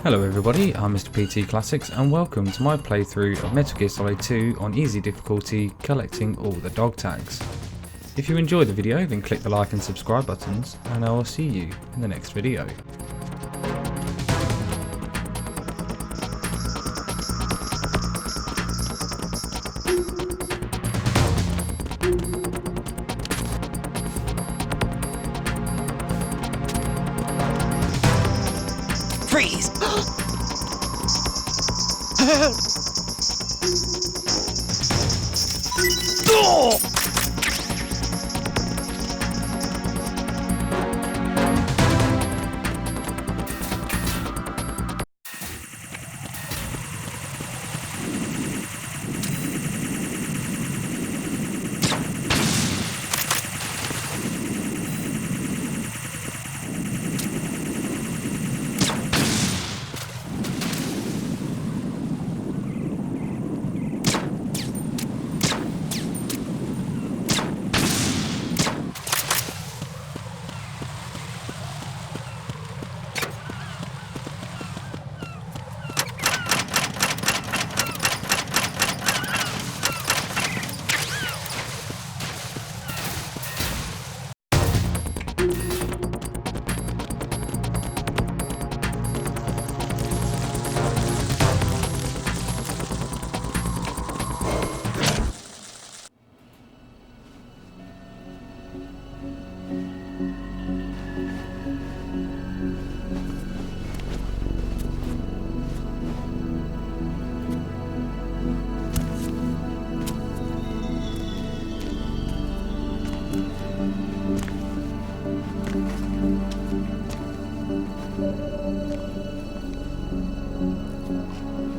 Hello everybody, I'm Mr. PT Classics and welcome to my playthrough of Metal Gear Solid 2 on easy difficulty, collecting all the dog tags. If you enjoyed the video then click the like and subscribe buttons and I will see you in the next video. Freeze! Oh!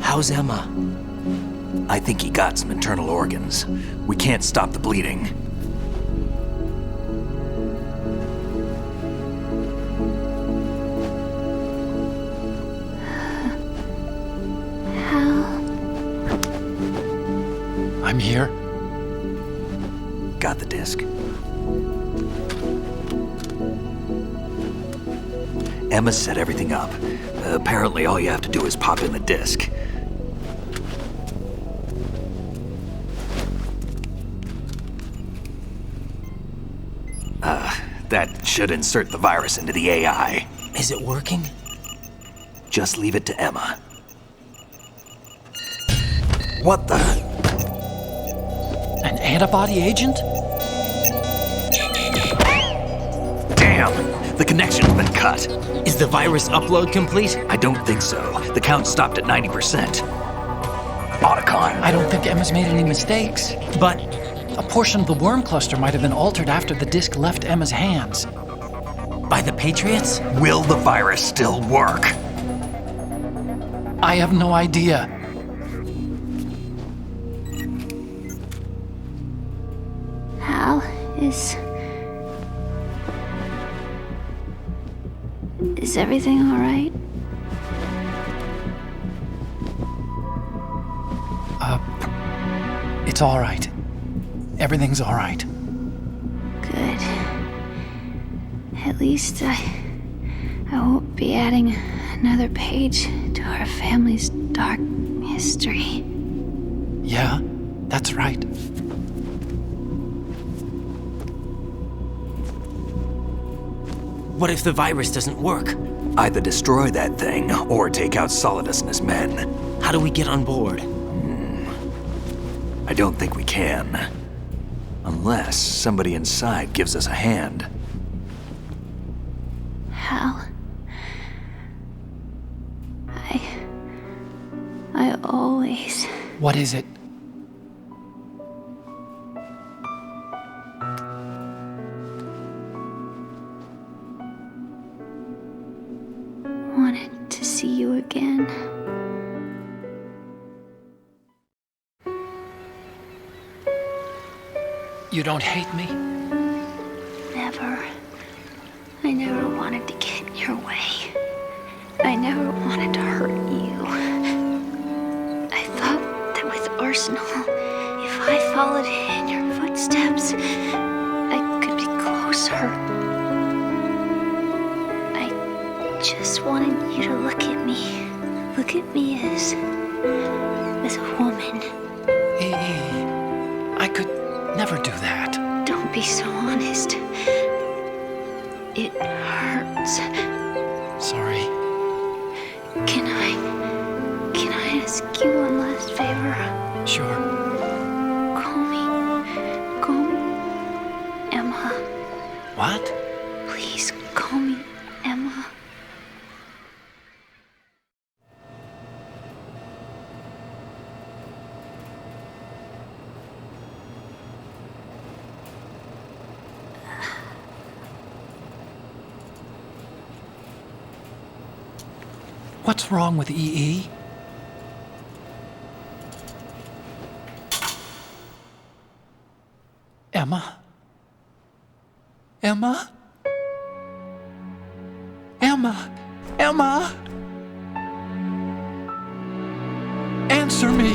How's Emma? I think he got some internal organs. We can't stop the bleeding. I'm here. Got the disc. Emma set everything up. Apparently all you have to do is pop in the disc. That should insert the virus into the AI. Is it working? Just leave it to Emma. What the? An antibody agent? Damn! The connection's been cut. Is the virus upload complete? I don't think so. The count stopped at 90%. Otacon. I don't think Emma's made any mistakes. But a portion of the worm cluster might have been altered after the disc left Emma's hands. By the Patriots? Will the virus still work? I have no idea. Hal, is everything all right? It's all right. Everything's all right. Good. At least I won't be adding another page to our family's dark history. Yeah, that's right. What if the virus doesn't work? Either destroy that thing, or take out Solidus and his men. How do we get on board? I don't think we can. Unless somebody inside gives us a hand. Hal, I always... What is it? wanted to see you again. You don't hate me? Never. I never wanted to get in your way. I never wanted to hurt you. I thought that with Arsenal, if I followed in your footsteps, I could be closer. I just wanted you to look at me look at me as a woman. I could never do that. Don't be so honest. It hurts. Sorry. Can I ask you one last favor? Sure. Call me Emma. What? Please call me Emma. What's wrong with EE? Emma? Emma? Emma? Emma? Answer me!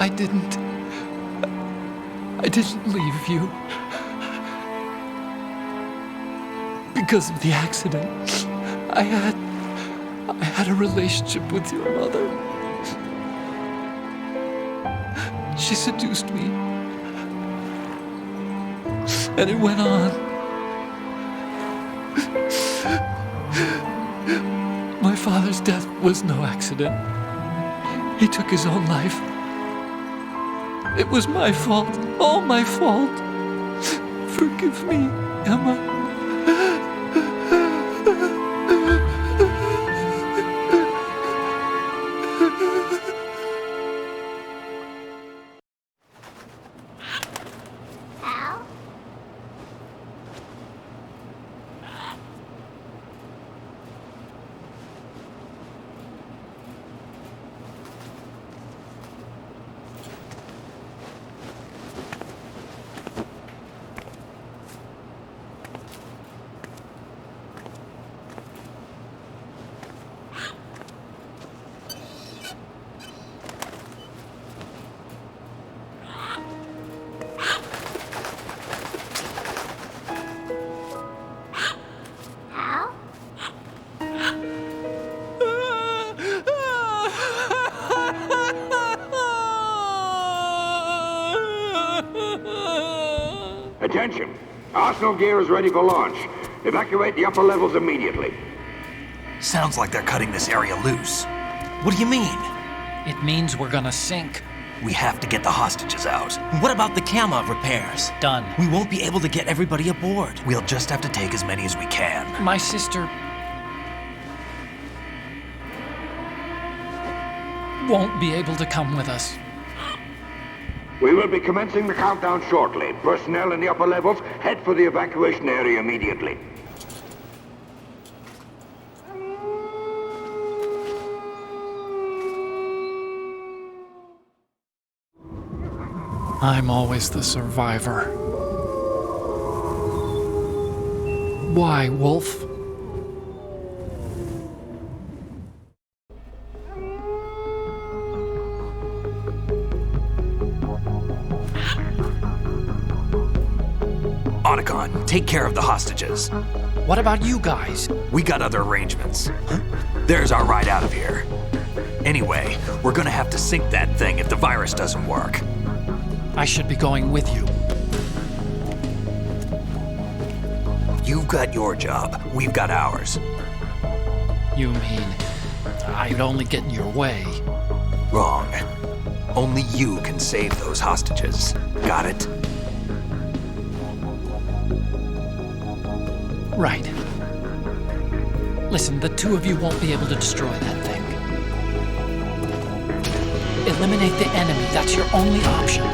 I didn't leave you. Because of the accident, I had a relationship with your mother. She seduced me. And it went on. My father's death was no accident. He took his own life. It was my fault, all my fault. Forgive me, Emma. Attention! Arsenal gear is ready for launch. Evacuate the upper levels immediately. Sounds like they're cutting this area loose. What do you mean? It means we're gonna sink. We have to get the hostages out. What about the camera repairs? Done. We won't be able to get everybody aboard. We'll just have to take as many as we can. My sister won't be able to come with us. We will be commencing the countdown shortly. Personnel in the upper levels, head for the evacuation area immediately. I'm always the survivor. Why, Wolf? Otacon, take care of the hostages. What about you guys? We got other arrangements. There's our ride out of here. Anyway, we're gonna have to sink that thing if the virus doesn't work. I should be going with you. You've got your job, we've got ours. You mean I'd only get in your way? Wrong. Only you can save those hostages. Got it? Right. Listen, the two of you won't be able to destroy that thing. Eliminate the enemy. That's your only option.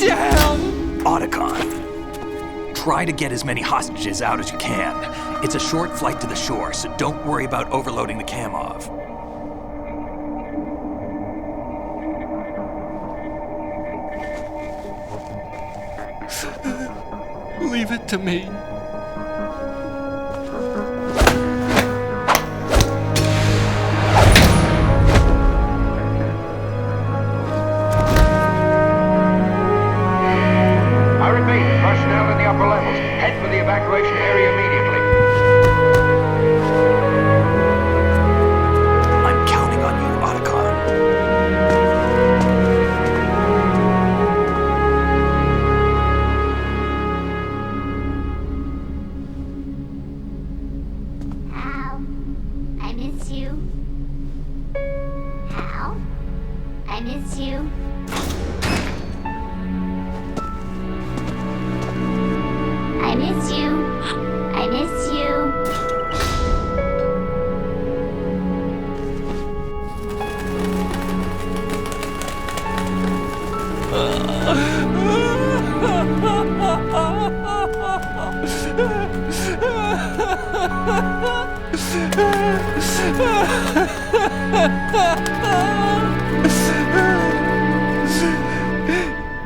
Damn! Otacon, try to get as many hostages out as you can. It's a short flight to the shore, so don't worry about overloading the Kamov. Leave it to me. I repeat, personnel in the upper levels, head for the evacuation area immediately. I'm counting on you, Otacon. Hal, I miss you. Hal, I miss you. I miss you. I miss you.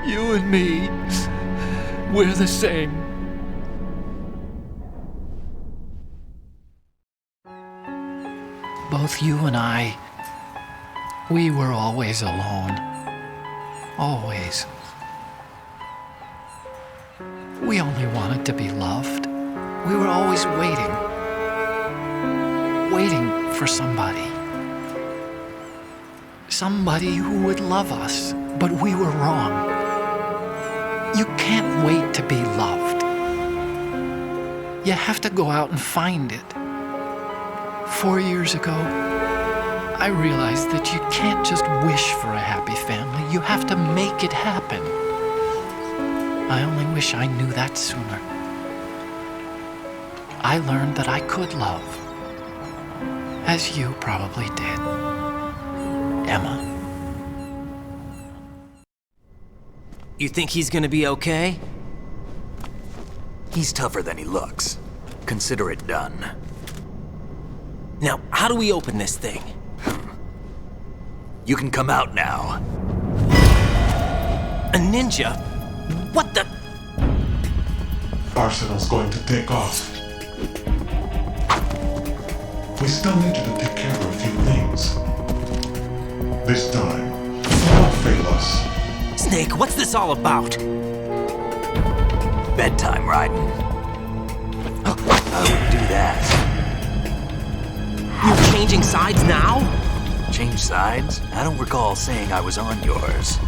You and me, we're the same. Both you and I, we were always alone. Always. We only wanted to be loved. We were always waiting. Waiting for somebody. Somebody who would love us, but we were wrong. You can't wait to be loved. You have to go out and find it. 4 years ago, I realized that you can't just wish for a happy family. You have to make it happen. I only wish I knew that sooner. I learned that I could love, as you probably did, Emma. You think he's gonna be okay? He's tougher than he looks. Consider it done. Now, how do we open this thing? You can come out now. A ninja? What the? Arsenal's going to take off. We still need you to take care of a few things. This time, don't fail us. Snake, what's this all about? Bedtime, Raiden. I wouldn't do that. You're changing sides now? Change sides? I don't recall saying I was on yours.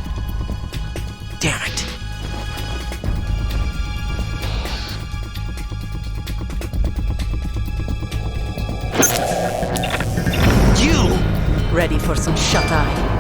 Damn it. You! Ready for some shut-eye?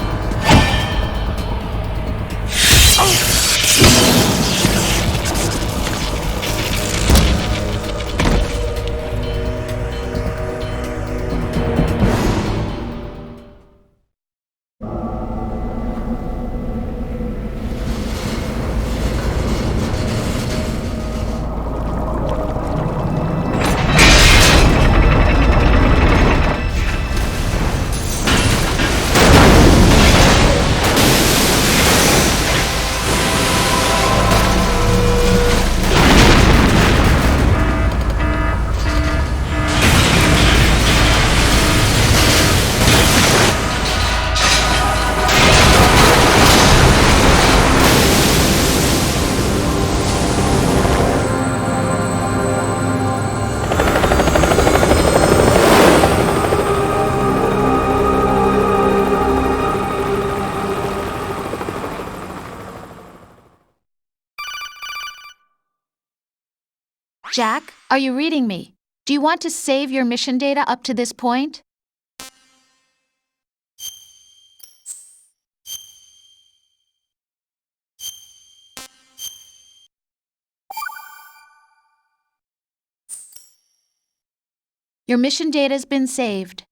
Jack, are you reading me? Do you want to save your mission data up to this point? Your mission data's been saved.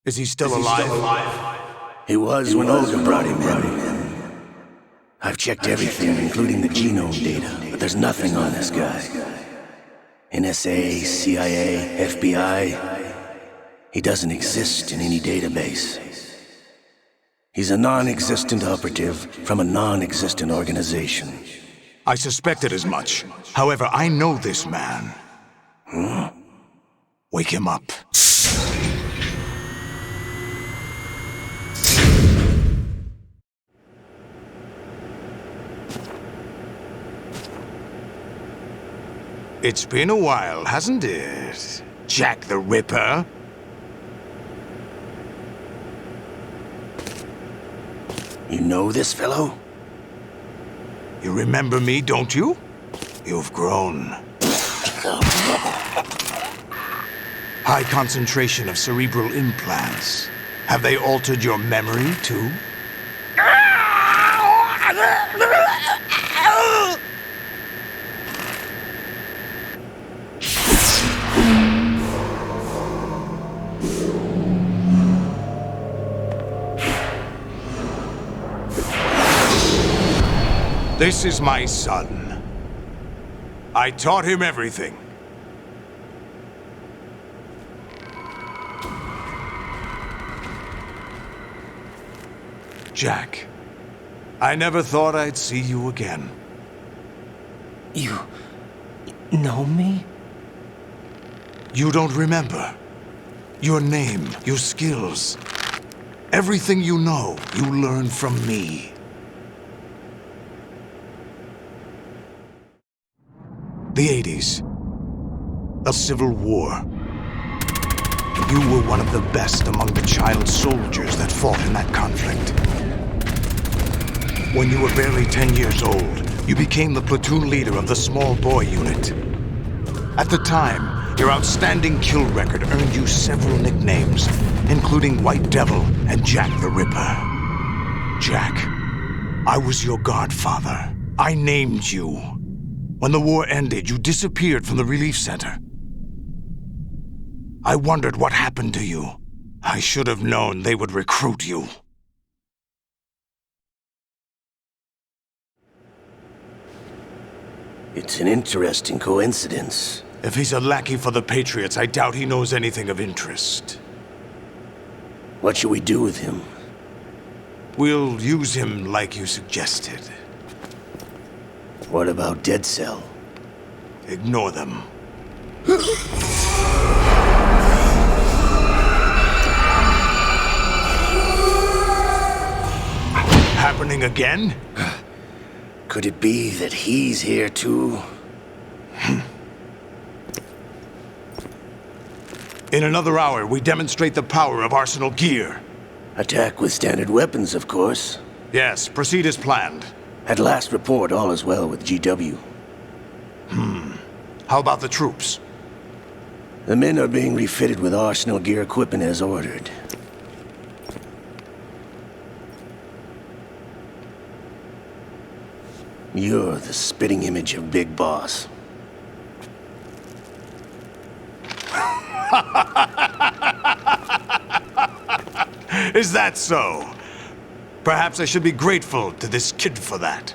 Is he still alive? He was when Olga brought him in. I've checked everything, including the genome data, but there's nothing on this guy. NSA, CIA, FBI. He doesn't exist in any database. He's a non-existent operative from a non-existent organization. I suspected as much. However, I know this man. Wake him up. It's been a while, hasn't it? Jack the Ripper? You know this fellow? You remember me, don't you? You've grown. High concentration of cerebral implants. Have they altered your memory, too? This is my son. I taught him everything. Jack, I never thought I'd see you again. You know me? You don't remember. Your name, your skills. Everything you know, you learned from me. The 80s. A civil war. You were one of the best among the child soldiers that fought in that conflict. When you were barely 10 years old, you became the platoon leader of the small boy unit. At the time, your outstanding kill record earned you several nicknames, including White Devil and Jack the Ripper. Jack, I was your godfather. I named you. When the war ended, you disappeared from the relief center. I wondered what happened to you. I should have known they would recruit you. It's an interesting coincidence. If he's a lackey for the Patriots, I doubt he knows anything of interest. What should we do with him? We'll use him like you suggested. What about Dead Cell? Ignore them. Happening again? Could it be that he's here too? In another hour, we demonstrate the power of Arsenal gear. Attack with standard weapons, of course. Yes, proceed as planned. At last report, all is well with GW. How about the troops? The men are being refitted with Arsenal gear equipment as ordered. You're the spitting image of Big Boss. Is that so? Perhaps I should be grateful to this kid for that.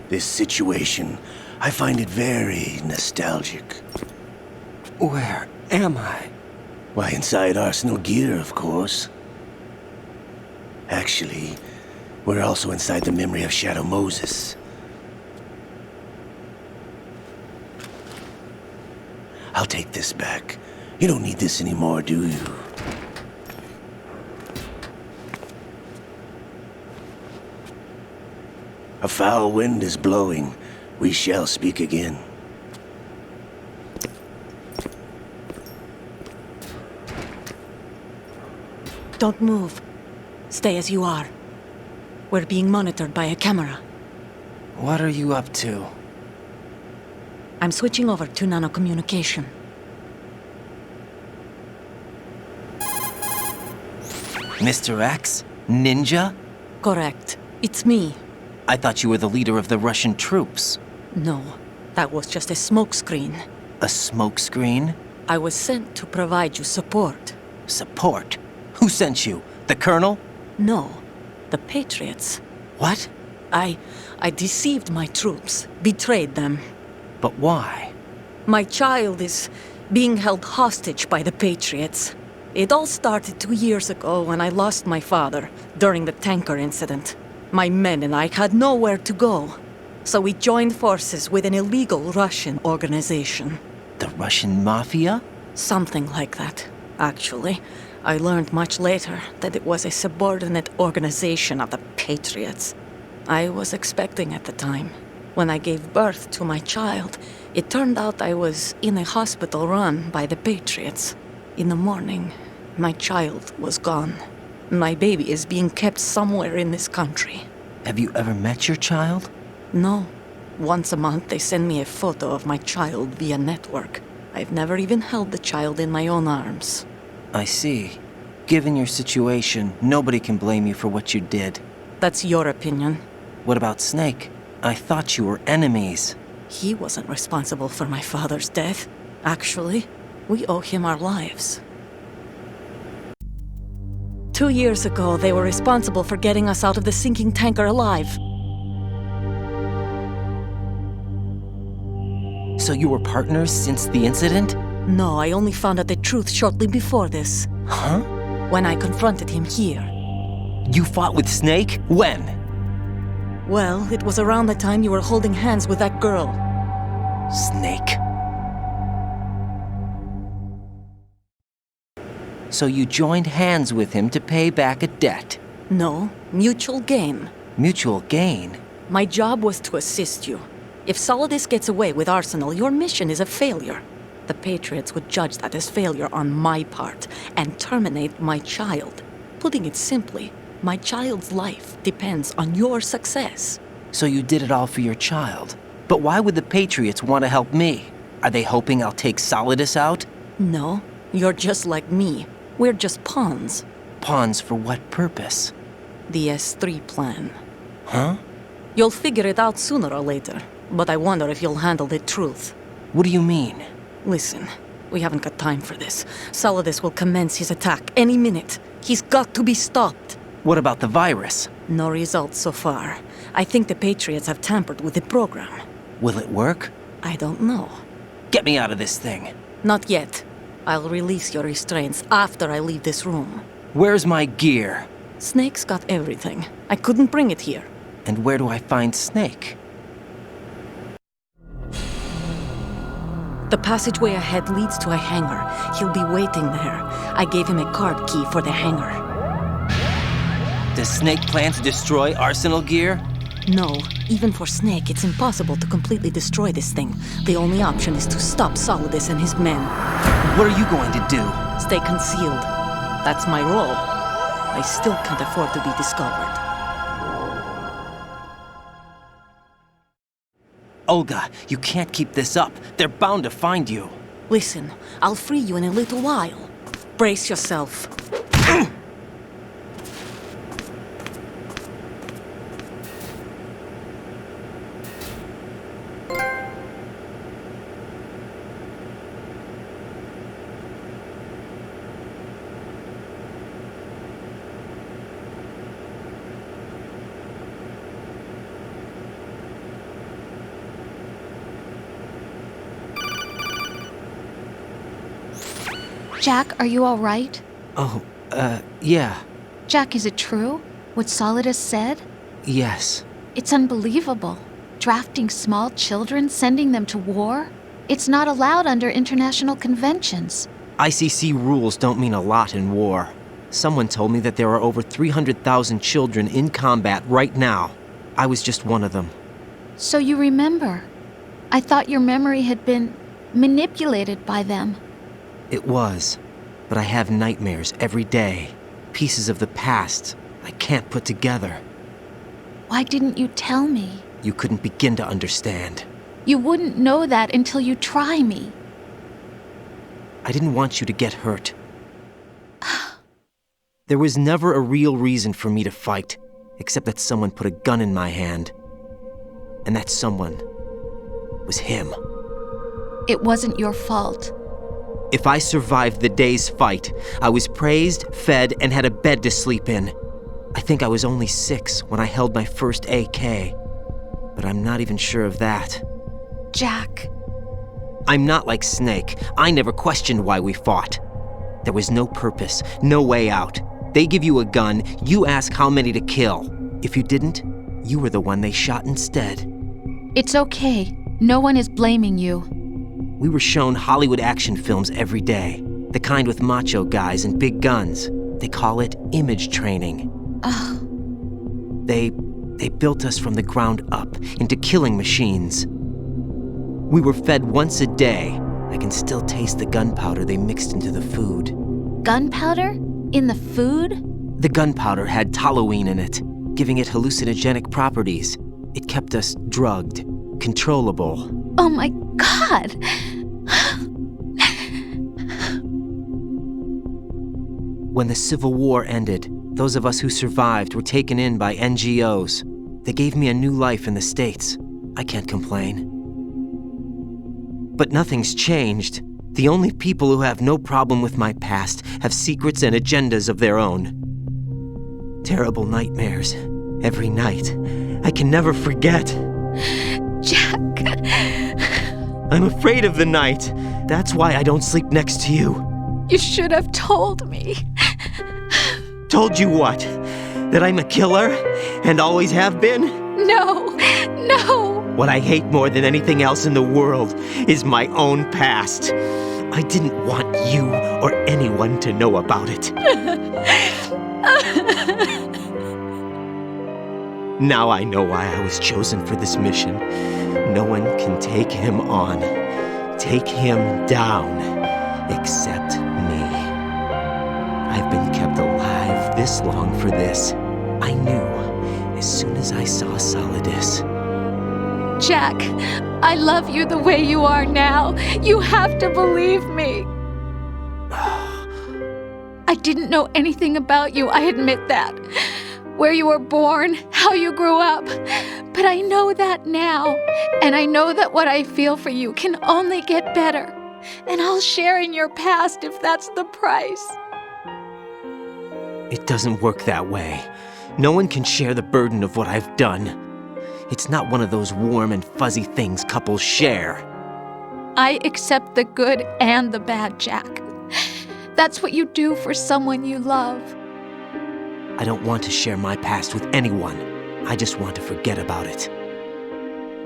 This situation, I find it very nostalgic. Where am I? Why, inside Arsenal gear, of course. Actually, we're also inside the memory of Shadow Moses. I'll take this back. You don't need this anymore, do you? A foul wind is blowing. We shall speak again. Don't move. Stay as you are. We're being monitored by a camera. What are you up to? I'm switching over to nanocommunication. Mr. X? Ninja? Correct. It's me. I thought you were the leader of the Russian troops. No. That was just a smokescreen. A smokescreen? I was sent to provide you support. Support? Who sent you? The Colonel? No, the Patriots. What? I deceived my troops, betrayed them. But why? My child is being held hostage by the Patriots. It all started 2 years ago when I lost my father during the tanker incident. My men and I had nowhere to go, so we joined forces with an illegal Russian organization. The Russian Mafia? Something like that, actually. I learned much later that it was a subordinate organization of the Patriots. I was expecting at the time. When I gave birth to my child, it turned out I was in a hospital run by the Patriots. In the morning, my child was gone. My baby is being kept somewhere in this country. Have you ever met your child? No. Once a month, they send me a photo of my child via network. I've never even held the child in my own arms. I see. Given your situation, nobody can blame you for what you did. That's your opinion. What about Snake? I thought you were enemies. He wasn't responsible for my father's death. Actually, we owe him our lives. 2 years ago, they were responsible for getting us out of the sinking tanker alive. So you were partners since the incident? No, I only found out the truth shortly before this. Huh? When I confronted him here. You fought with Snake? When? Well, it was around the time you were holding hands with that girl. Snake. So you joined hands with him to pay back a debt? No, mutual gain. Mutual gain? My job was to assist you. If Solidus gets away with Arsenal, your mission is a failure. The Patriots would judge that as failure on my part and terminate my child. Putting it simply, my child's life depends on your success. So you did it all for your child. But why would the Patriots want to help me? Are they hoping I'll take Solidus out? No, you're just like me. We're just pawns. Pawns for what purpose? The S3 plan. Huh? You'll figure it out sooner or later, but I wonder if you'll handle the truth. What do you mean? Listen, we haven't got time for this. Solidus will commence his attack any minute. He's got to be stopped. What about the virus? No results so far. I think the Patriots have tampered with the program. Will it work? I don't know. Get me out of this thing. Not yet. I'll release your restraints after I leave this room. Where's my gear? Snake's got everything. I couldn't bring it here. And where do I find Snake? The passageway ahead leads to a hangar. He'll be waiting there. I gave him a card key for the hangar. Does Snake plan to destroy Arsenal gear? No. Even for Snake, it's impossible to completely destroy this thing. The only option is to stop Solidus and his men. What are you going to do? Stay concealed. That's my role. I still can't afford to be discovered. Olga, you can't keep this up. They're bound to find you. Listen, I'll free you in a little while. Brace yourself. Jack, are you all right? Oh, yeah. Jack, is it true? What Solidus said? Yes. It's unbelievable. Drafting small children, sending them to war? It's not allowed under international conventions. ICC rules don't mean a lot in war. Someone told me that there are over 300,000 children in combat right now. I was just one of them. So you remember. I thought your memory had been manipulated by them. It was, but I have nightmares every day. Pieces of the past I can't put together. Why didn't you tell me? You couldn't begin to understand. You wouldn't know that until you try me. I didn't want you to get hurt. There was never a real reason for me to fight, except that someone put a gun in my hand. And that someone was him. It wasn't your fault. If I survived the day's fight, I was praised, fed, and had a bed to sleep in. I think I was only 6 when I held my first AK. But I'm not even sure of that. Jack. I'm not like Snake. I never questioned why we fought. There was no purpose, no way out. They give you a gun, you ask how many to kill. If you didn't, you were the one they shot instead. It's okay. No one is blaming you. We were shown Hollywood action films every day. The kind with macho guys and big guns. They call it image training. Ugh. They built us from the ground up into killing machines. We were fed once a day. I can still taste the gunpowder they mixed into the food. Gunpowder? In the food? The gunpowder had toluene in it, giving it hallucinogenic properties. It kept us drugged, controllable. Oh my God! When the Civil War ended, those of us who survived were taken in by NGOs. They gave me a new life in the States. I can't complain. But nothing's changed. The only people who have no problem with my past have secrets and agendas of their own. Terrible nightmares. Every night. I can never forget. Jack. I'm afraid of the night. That's why I don't sleep next to you. You should have told me. Told you what? That I'm a killer? And always have been? No. What I hate more than anything else in the world is my own past. I didn't want you or anyone to know about it. Now I know why I was chosen for this mission. No one can take him on, take him down, except me. I've been kept alive this long for this. I knew as soon as I saw Solidus. Jack, I love you the way you are now. You have to believe me. I didn't know anything about you, I admit that. Where you were born, how you grew up. But I know that now. And I know that what I feel for you can only get better. And I'll share in your past if that's the price. It doesn't work that way. No one can share the burden of what I've done. It's not one of those warm and fuzzy things couples share. I accept the good and the bad, Jack. That's what you do for someone you love. I don't want to share my past with anyone. I just want to forget about it.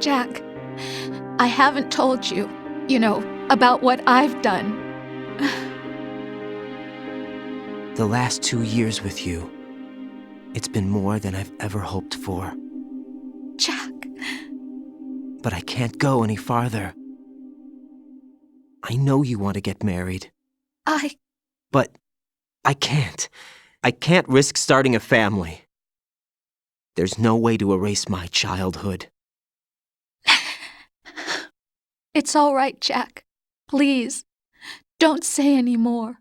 Jack, I haven't told you, about what I've done. The last 2 years with you, it's been more than I've ever hoped for. Jack. But I can't go any farther. I know you want to get married. But I can't. I can't risk starting a family. There's no way to erase my childhood. It's all right, Jack. Please, don't say any more.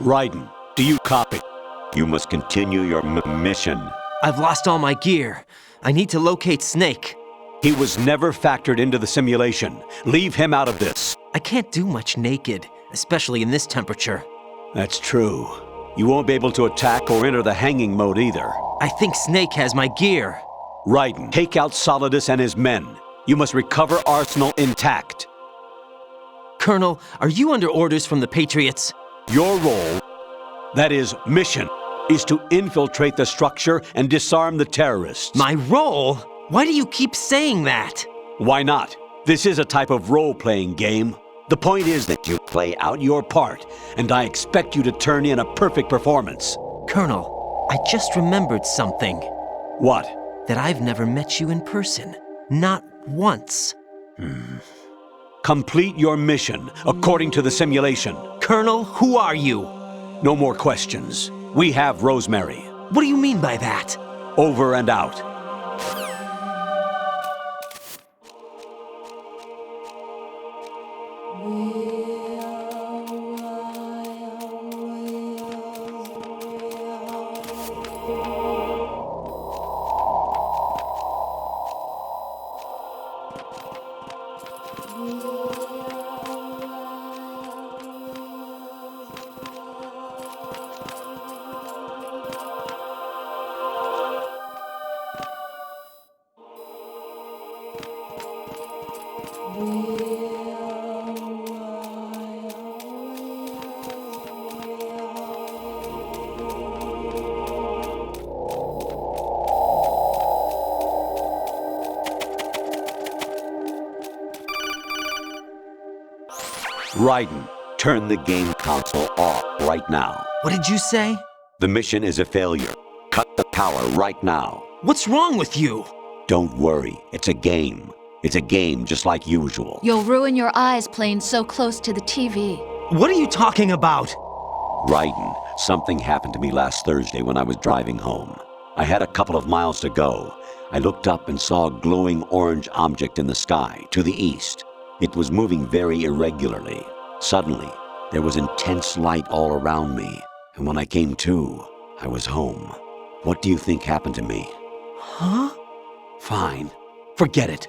Raiden, do you copy? You must continue your mission. I've lost all my gear. I need to locate Snake. He was never factored into the simulation. Leave him out of this. I can't do much naked, especially in this temperature. That's true. You won't be able to attack or enter the hanging mode either. I think Snake has my gear. Raiden, take out Solidus and his men. You must recover Arsenal intact. Colonel, are you under orders from the Patriots? Your role, that is, mission, is to infiltrate the structure and disarm the terrorists. My role? Why do you keep saying that? Why not? This is a type of role-playing game. The point is that you play out your part, and I expect you to turn in a perfect performance. Colonel, I just remembered something. What? That I've never met you in person. Not once. Complete your mission according to the simulation. Colonel, who are you? No more questions. We have Rosemary. What do you mean by that? Over and out. Raiden, turn the game console off right now. What did you say? The mission is a failure. Cut the power right now. What's wrong with you? Don't worry, it's a game. It's a game just like usual. You'll ruin your eyes playing so close to the TV. What are you talking about? Raiden, something happened to me last Thursday when I was driving home. I had a couple of miles to go. I looked up and saw a glowing orange object in the sky, to the east. It was moving very irregularly. Suddenly, there was intense light all around me, and when I came to, I was home. What do you think happened to me? Huh? Fine. Forget it.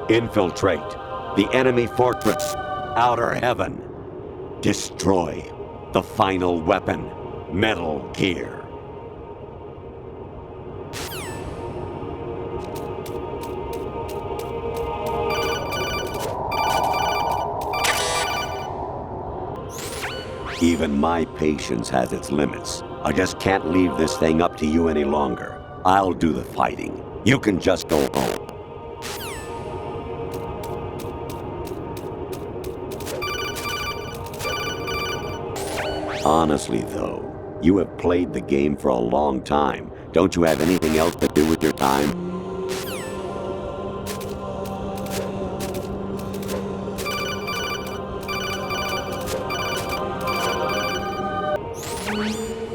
Infiltrate the enemy fortress, Outer Heaven. Destroy the final weapon, Metal Gear. Even my patience has its limits. I just can't leave this thing up to you any longer. I'll do the fighting. You can just go home. Honestly, though, you have played the game for a long time. Don't you have anything else to do with your time?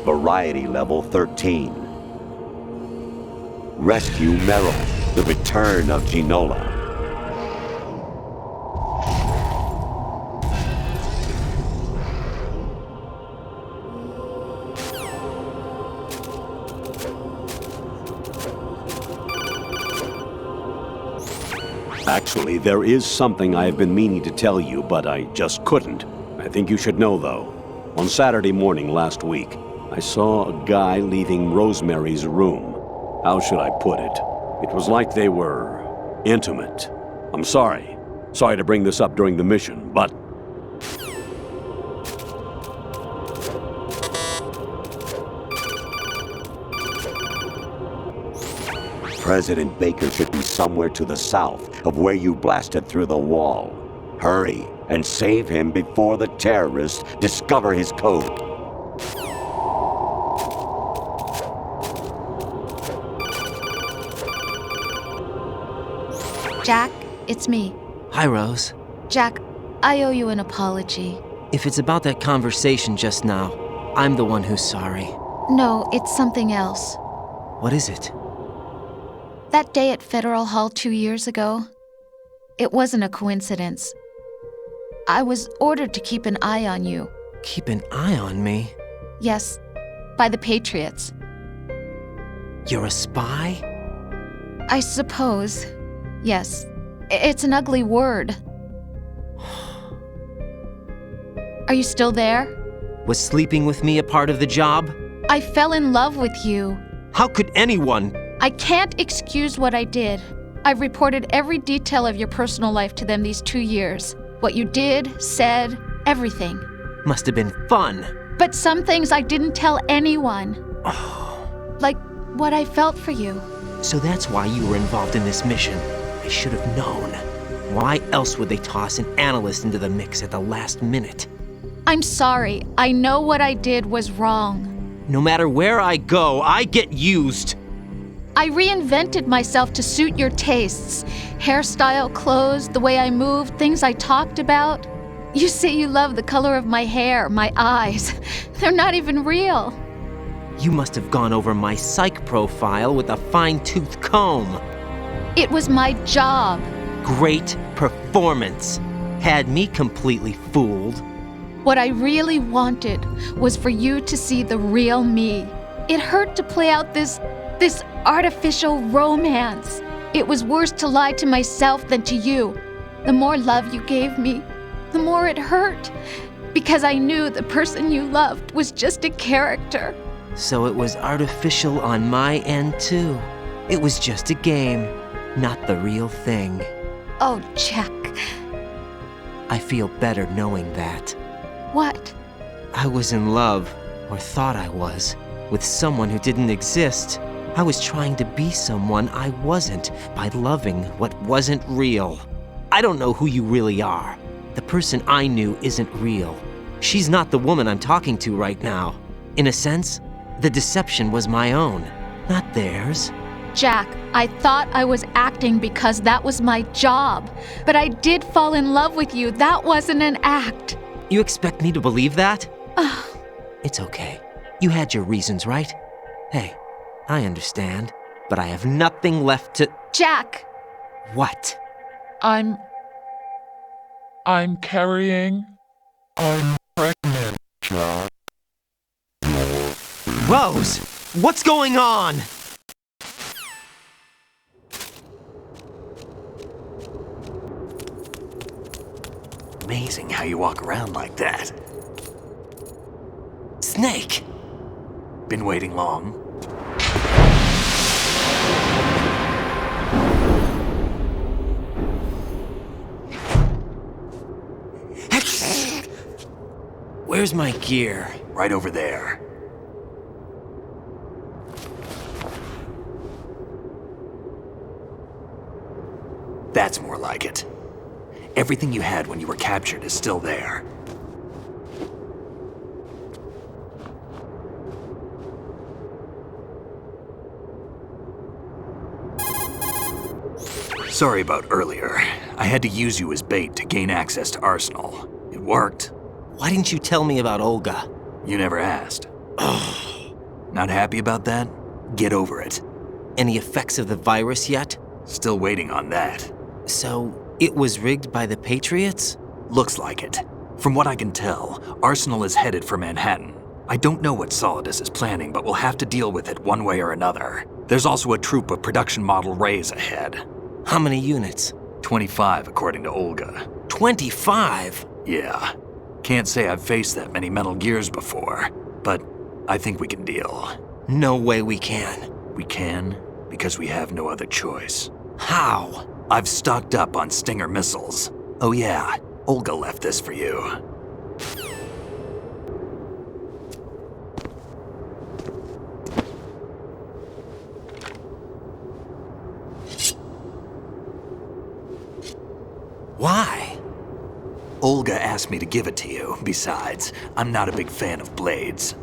Variety level 13. Rescue Meryl, the return of Ginola. Actually, there is something I have been meaning to tell you, but I just couldn't. I think you should know, though. On Saturday morning last week, I saw a guy leaving Rosemary's room. How should I put it? It was like they were intimate. I'm sorry. Sorry to bring this up during the mission, but... President Baker should be somewhere to the south of where you blasted through the wall. Hurry and save him before the terrorists discover his code. Jack, it's me. Hi, Rose. Jack, I owe you an apology. If it's about that conversation just now, I'm the one who's sorry. No, it's something else. What is it? That day at Federal Hall 2 years ago, it wasn't a coincidence. I was ordered to keep an eye on you. Keep an eye on me? Yes, by the Patriots. You're a spy? I suppose. Yes. It's an ugly word. Are you still there? Was sleeping with me a part of the job? I fell in love with you. How could anyone? I can't excuse what I did. I've reported every detail of your personal life to them these 2 years. What you did, said, everything. Must have been fun. But some things I didn't tell anyone. Like what I felt for you. So that's why you were involved in this mission. I should have known. Why else would they toss an analyst into the mix at the last minute? I'm sorry. I know what I did was wrong. No matter where I go, I get used. I reinvented myself to suit your tastes. Hairstyle, clothes, the way I moved, things I talked about. You say you love the color of my hair, my eyes. They're not even real. You must have gone over my psych profile with a fine-tooth comb. It was my job. Great performance. Had me completely fooled. What I really wanted was for you to see the real me. It hurt to play out this artificial romance. It was worse to lie to myself than to you. The more love you gave me, the more it hurt. Because I knew the person you loved was just a character. So it was artificial on my end too. It was just a game, not the real thing. Oh, Jack. I feel better knowing that. What? I was in love, or thought I was, with someone who didn't exist. I was trying to be someone I wasn't by loving what wasn't real. I don't know who you really are. The person I knew isn't real. She's not the woman I'm talking to right now. In a sense, the deception was my own, not theirs. Jack, I thought I was acting because that was my job. But I did fall in love with you. That wasn't an act. You expect me to believe that? It's okay. You had your reasons, right? Hey, I understand, but I have nothing left to... Jack! What? I'm carrying. I'm pregnant, Jack. Rose! What's going on? Amazing how you walk around like that. Snake! Been waiting long? Where's my gear? Right over there. That's more like it. Everything you had when you were captured is still there. Sorry about earlier. I had to use you as bait to gain access to Arsenal. It worked. Why didn't you tell me about Olga? You never asked. Not happy about that? Get over it. Any effects of the virus yet? Still waiting on that. So, it was rigged by the Patriots? Looks like it. From what I can tell, Arsenal is headed for Manhattan. I don't know what Solidus is planning, but we'll have to deal with it one way or another. There's also a troop of production model Rays ahead. How many units? 25, according to Olga. 25? Yeah. Can't say I've faced that many Metal Gears before, but I think we can deal. No way we can. We can, because we have no other choice. How? I've stocked up on Stinger missiles. Oh yeah, Olga left this for you. Why? Olga asked me to give it to you. Besides, I'm not a big fan of blades.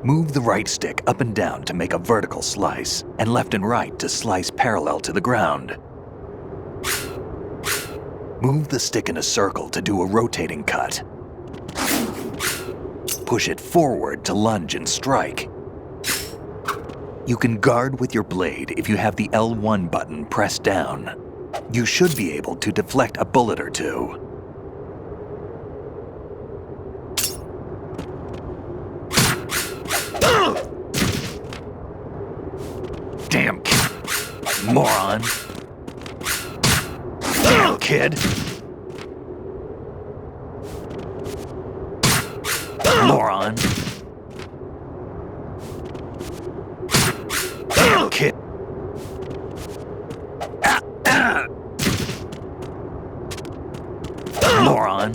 Move the right stick up and down to make a vertical slice, and left and right to slice parallel to the ground. Move the stick in a circle to do a rotating cut. Push it forward to lunge and strike. You can guard with your blade if you have the L1 button pressed down. You should be able to deflect a bullet or two. Damn moron. Damn kid. Moron. Damn kid. Moron.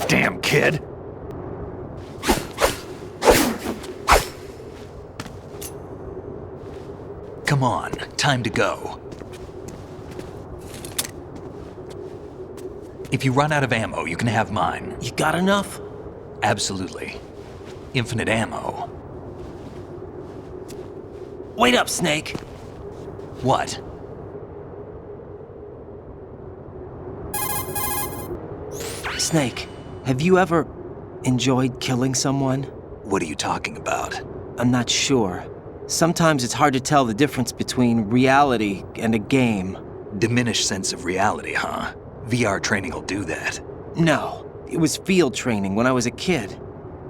Damn kid. Come on, time to go. If you run out of ammo, you can have mine. You got enough? Absolutely. Infinite ammo. Wait up, Snake. What? Snake, have you ever enjoyed killing someone? What are you talking about? I'm not sure. Sometimes it's hard to tell the difference between reality and a game. Diminished sense of reality, huh? VR training will do that. No, it was field training when I was a kid.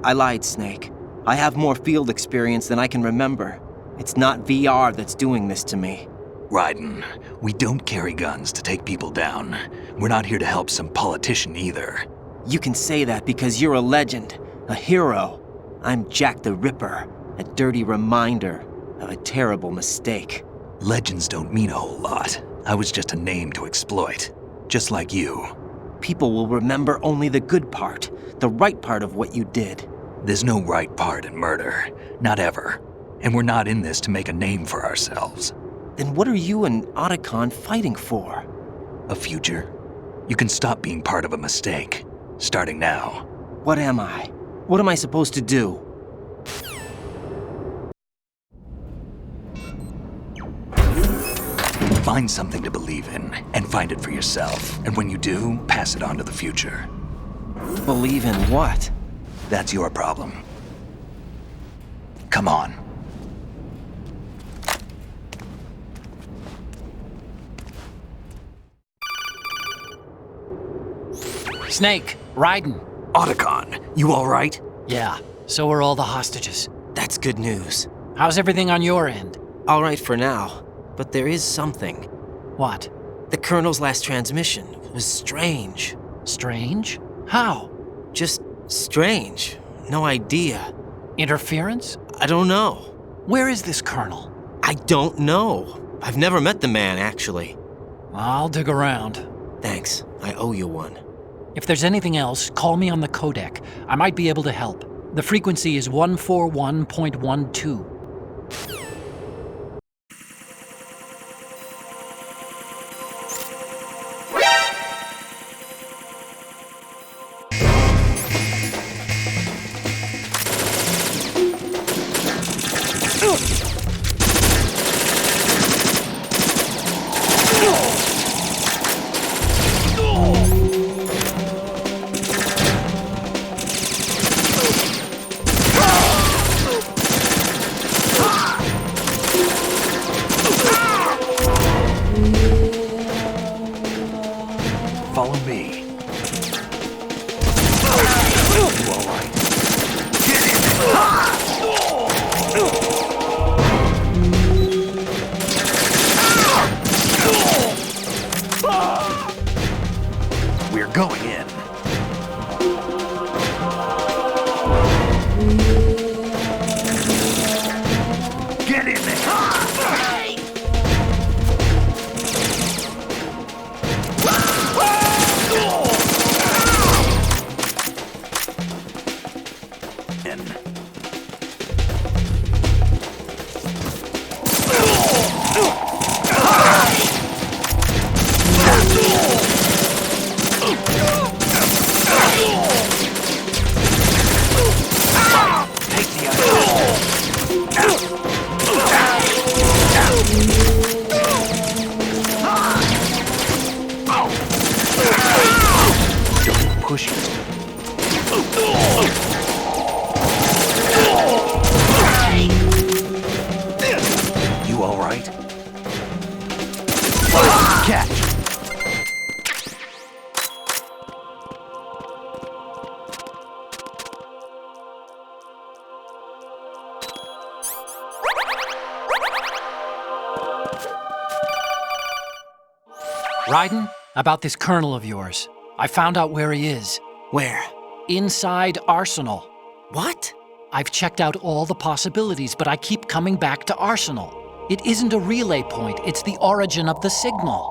I lied, Snake. I have more field experience than I can remember. It's not VR that's doing this to me. Raiden, we don't carry guns to take people down. We're not here to help some politician either. You can say that because you're a legend, a hero. I'm Jack the Ripper, a dirty reminder of a terrible mistake. Legends don't mean a whole lot. I was just a name to exploit, just like you. People will remember only the good part, the right part of what you did. There's no right part in murder, not ever. And we're not in this to make a name for ourselves. Then what are you and Otacon fighting for? A future. You can stop being part of a mistake, starting now. What am I? What am I supposed to do? Find something to believe in, and find it for yourself. And when you do, pass it on to the future. Believe in what? That's your problem. Come on. Snake, Raiden. Otacon, you all right? Yeah, so are all the hostages. That's good news. How's everything on your end? All right for now, but there is something. What? The Colonel's last transmission was strange. Strange? How? Just strange. No idea. Interference? I don't know. Where is this Colonel? I don't know. I've never met the man, actually. I'll dig around. Thanks. I owe you one. If there's anything else, call me on the codec. I might be able to help. The frequency is 141.12. Follow me. You all right? Get in! Catch! Raiden, about this colonel of yours. I found out where he is. Where? Inside Arsenal. What? I've checked out all the possibilities, but I keep coming back to Arsenal. It isn't a relay point, it's the origin of the signal.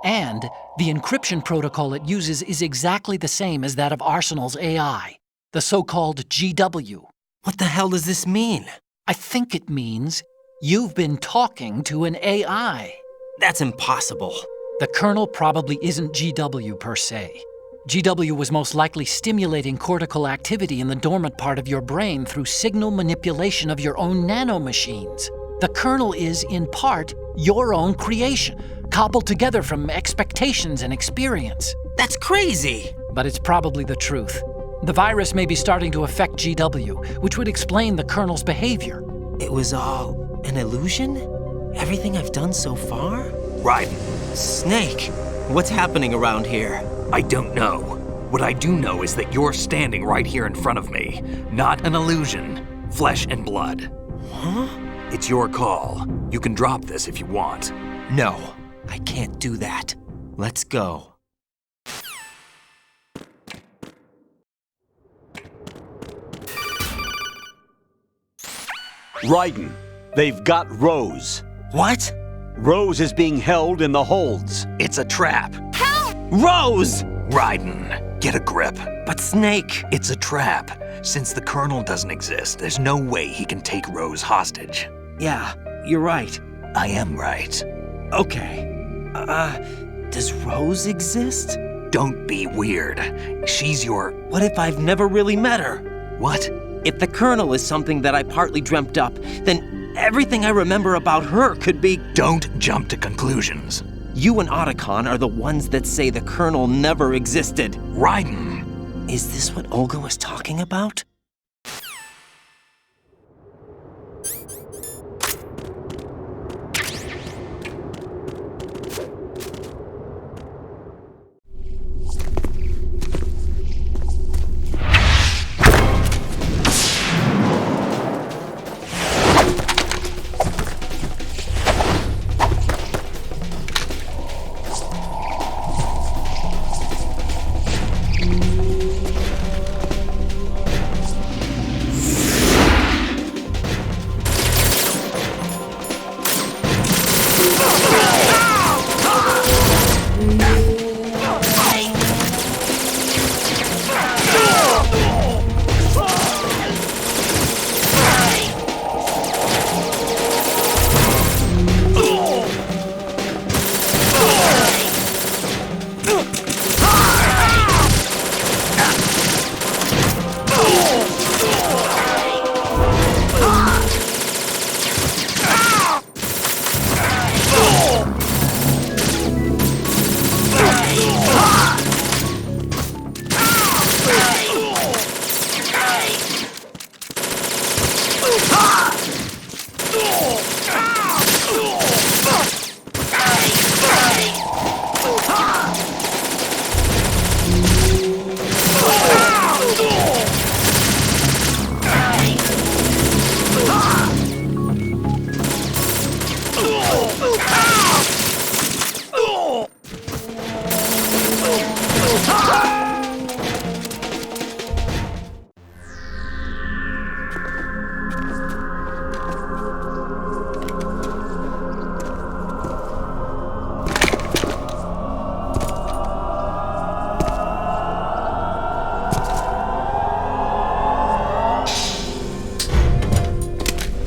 And the encryption protocol it uses is exactly the same as that of Arsenal's AI, the so-called GW. What the hell does this mean? I think it means you've been talking to an AI. That's impossible. The kernel probably isn't GW per se. GW was most likely stimulating cortical activity in the dormant part of your brain through signal manipulation of your own nanomachines. The kernel is, in part, your own creation, cobbled together from expectations and experience. That's crazy! But it's probably the truth. The virus may be starting to affect GW, which would explain the kernel's behavior. It was all an illusion? Everything I've done so far? Raiden. Snake, what's happening around here? I don't know. What I do know is that you're standing right here in front of me. Not an illusion. Flesh and blood. Huh? It's your call. You can drop this if you want. No, I can't do that. Let's go. Raiden, they've got Rose. What? Rose is being held in the holds. It's a trap. Rose! Raiden, get a grip. But Snake... It's a trap. Since the Colonel doesn't exist, there's no way he can take Rose hostage. Yeah, you're right. I am right. Okay. Does Rose exist? Don't be weird. She's your... What if I've never really met her? What? If the Colonel is something that I partly dreamt up, then everything I remember about her could be... Don't jump to conclusions. You and Otacon are the ones that say the Colonel never existed. Raiden! Is this what Olga was talking about?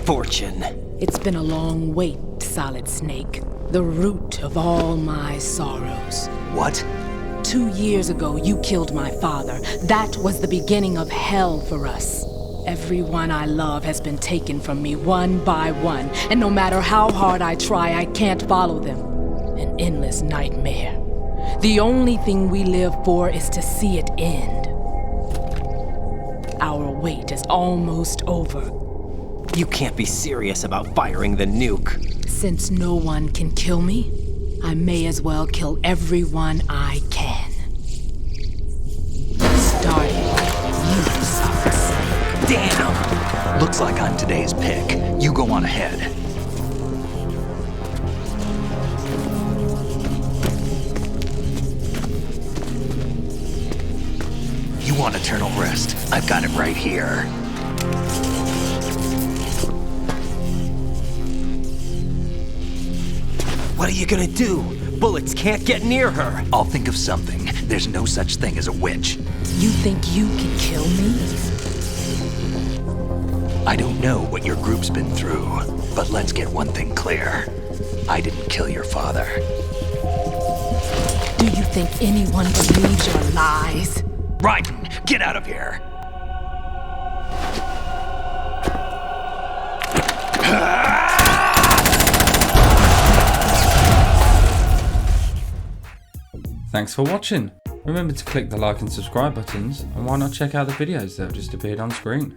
Fortune. It's been a long wait, Solid Snake. The root of all my sorrows. What? 2 years ago, you killed my father. That was the beginning of hell for us. Everyone I love has been taken from me one by one, and no matter how hard I try, I can't follow them. An endless nightmare. The only thing we live for is to see it end. Our wait is almost over. You can't be serious about firing the nuke. Since no one can kill me, I may as well kill everyone I can. Starting with you, Solidus. Damn! Looks like I'm today's pick. You go on ahead. You want eternal rest? I've got it right here. What are you gonna do? Bullets can't get near her. I'll think of something. There's no such thing as a witch. You think you can kill me? I don't know what your group's been through, but let's get one thing clear. I didn't kill your father. Do you think anyone believes your lies? Raiden, get out of here! Thanks for watching. Remember to click the like and subscribe buttons, and why not check out the videos that have just appeared on screen.